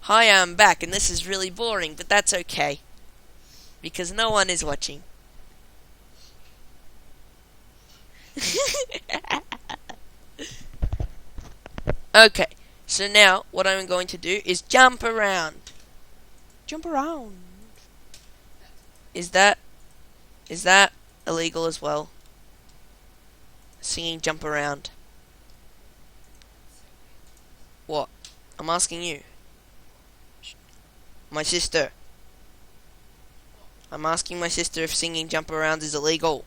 Hi, I'm back, and this is really boring, but that's okay, because no one is watching. Okay, so now what I'm going to do is jump around. Jump around. Is that illegal as well? Singing jump around. What? I'm asking you. My sister. I'm asking my sister if singing jump around is illegal.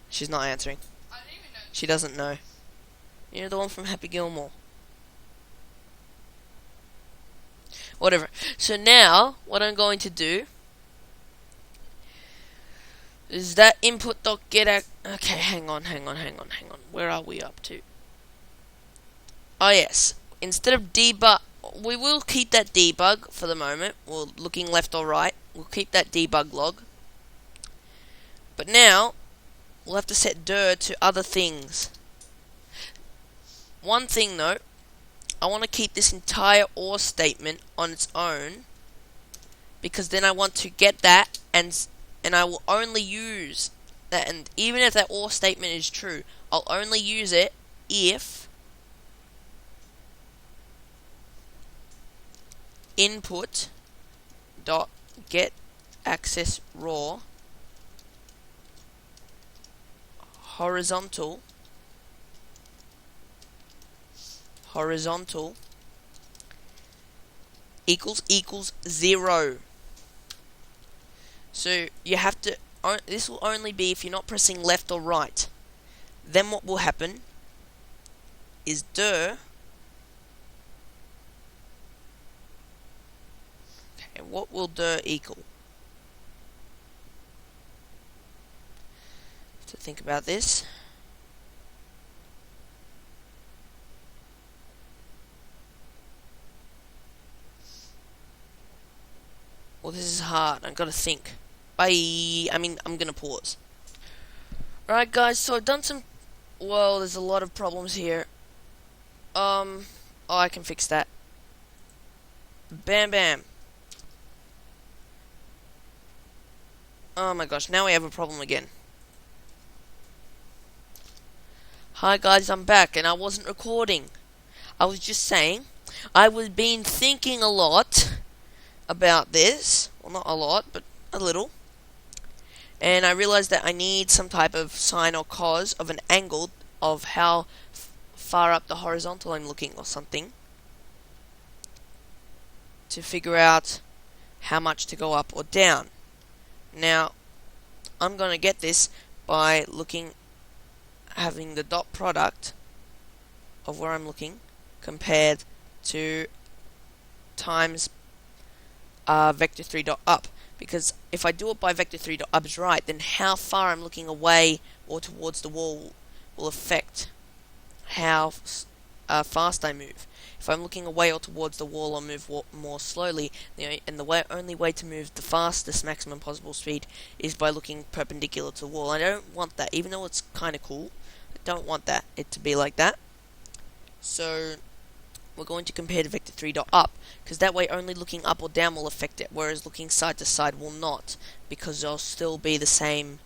She's not answering. She doesn't know. You're the one from Happy Gilmore. Whatever. So now, what I'm going to do is that input.get. Okay, hang on. Where are we up to? Oh yes. Instead of debug, we will keep that debug for the moment. We're looking left or right. We'll keep that debug log. But now, we'll have to set dir to other things. One thing though, I want to keep this entire OR statement on its own, because then I want to get that, and I will only use that, and even if that OR statement is true, I'll only use it if input dot get access raw horizontal equals 0. So you have to, this will only be if you're not pressing left or right. Then what will happen is dir. Okay, what will dir equal? To think about this. Well, this is hard. I've got to think. I'm gonna pause. Alright, guys, so I've done some. Well, there's a lot of problems here. Oh, I can fix that. Bam, bam. Oh my gosh, now we have a problem again. Hi, guys, I'm back, and I wasn't recording. I was just saying, I was been thinking a lot about this. Well, not a lot, but a little. And I realized that I need some type of sine or cos of an angle of how far up the horizontal I'm looking or something, to figure out how much to go up or down. Now, I'm going to get this by having the dot product of where I'm looking compared to times vector 3 dot up, because if I do it by vector 3 dot up is right, then how far I'm looking away or towards the wall will affect how fast I move. If I'm looking away or towards the wall, I'll move more slowly, and the only way to move the fastest maximum possible speed is by looking perpendicular to the wall. I don't want that, even though it's kind of cool. I don't want it to be like that. So we're going to compare to vector 3 dot up, because that way only looking up or down will affect it, whereas looking side to side will not, because I'll still be affecting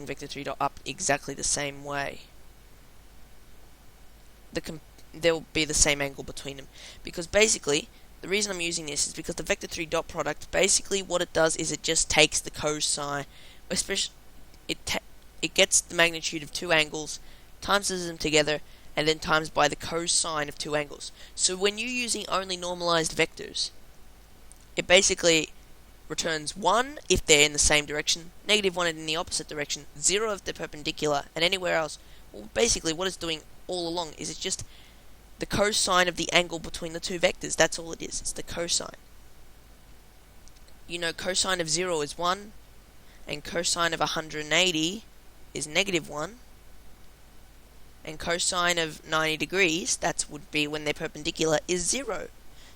vector 3 dot up exactly the same way. There will be the same angle between them, because basically the reason I'm using this is because the vector 3 dot product, basically what it does is it just takes the cosine, especially it gets the magnitude of two angles, times them together, and then times by the cosine of two angles. So when you're using only normalized vectors, it basically returns 1 if they're in the same direction, -1 in the opposite direction, 0 if they're perpendicular, and anywhere else. Well, basically what it's doing all along is it's just the cosine of the angle between the two vectors. That's all it is. It's the cosine. You know, cosine of 0 is 1, and cosine of 180 is -1. And cosine of 90 degrees, that would be when they're perpendicular, is 0.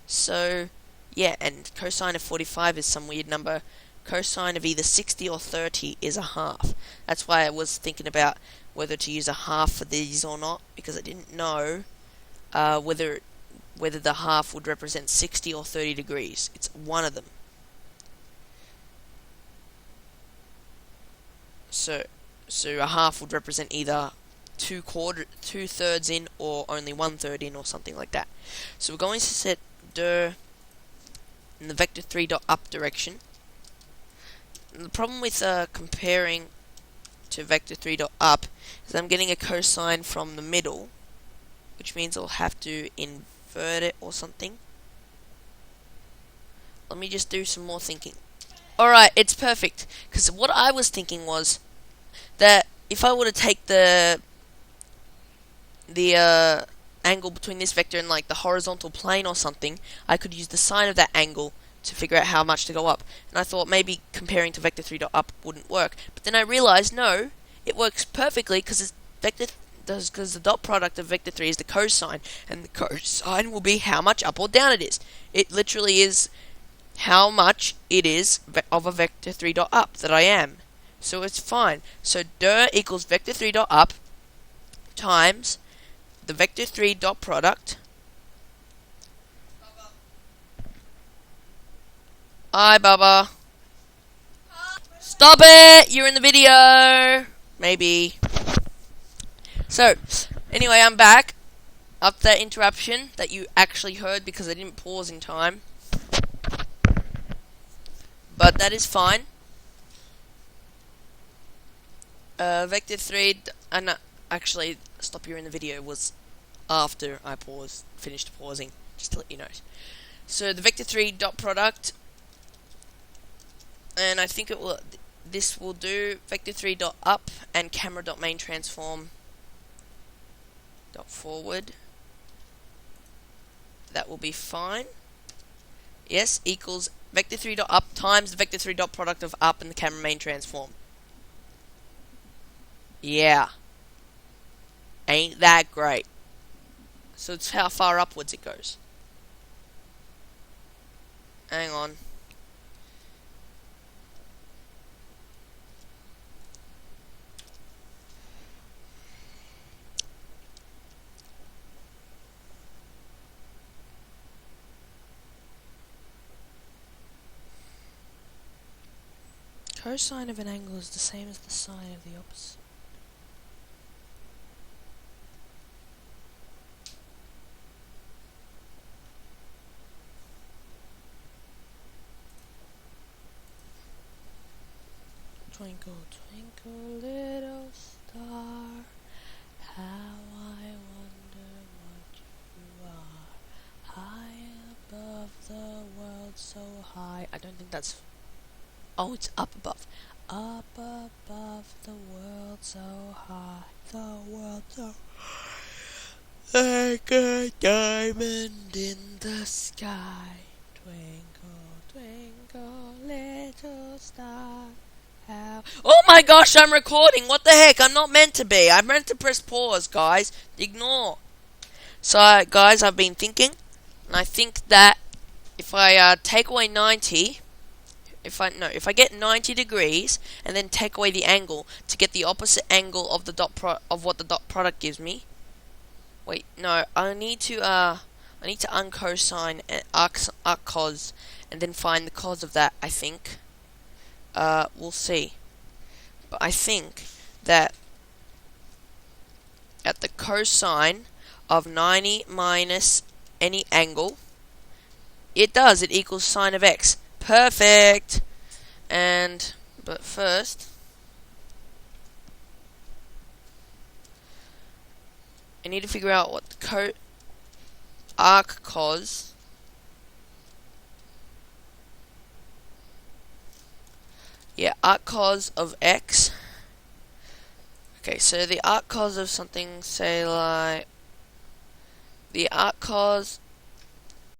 So, yeah, and cosine of 45 is some weird number. Cosine of either 60 or 30 is a half. That's why I was thinking about whether to use a half for these or not, because I didn't know whether whether the half would represent 60 or 30 degrees. It's one of them. So a half would represent either two thirds in or only 1/3 in or something like that. So we're going to set dir in the vector3.up direction. And the problem with comparing to vector3.up is I'm getting a cosine from the middle, which means I'll have to invert it or something. Let me just do some more thinking. Alright, it's perfect, because what I was thinking was that if I were to take the angle between this vector and like the horizontal plane or something, I could use the sine of that angle to figure out how much to go up. And I thought maybe comparing to vector3.up wouldn't work, but then I realized no, it works perfectly because the dot product of vector3 is the cosine, and the cosine will be how much up or down it is. It literally is how much it is of a vector3.up that I am. So it's fine. So dir equals vector3.up times the vector3 dot product. Hi, Bubba. Stop it! You're in the video! Maybe. So, anyway, I'm back. After that interruption that you actually heard because I didn't pause in time. But that is fine. Vector3, actually, stop here in the video was after I finished pausing, just to let you know. So the vector3 dot product, and I think this will do vector3 dot up and camera dot main transform dot forward. That will be fine. Yes, equals vector3 dot up times the vector3 dot product of up and the camera main transform. Yeah. Ain't that great? So it's how far upwards it goes. Hang on. Cosine of an angle is the same as the sine of the opposite. Twinkle, twinkle, little star, how I wonder what you are, high above the world so high. I don't think that's... Oh, it's up above. Up above the world so high, the world so high, like a diamond in the sky. Twinkle, twinkle, little star. Oh my gosh, I'm recording. What the heck? I'm not meant to be. I'm meant to press pause, guys. Ignore. So, guys, I've been thinking, and I think that if I take away 90, if I get 90 degrees and then take away the angle to get the opposite angle of the of what the dot product gives me. Wait, no, I need to uncosine and arc cos and then find the cos of that, I think. We'll see. But I think that at the cosine of 90 minus any angle, it equals sine of x. Perfect! But first, I need to figure out what the arc cos arc cos of x. Okay, so the arc cos of something, say like the arc cos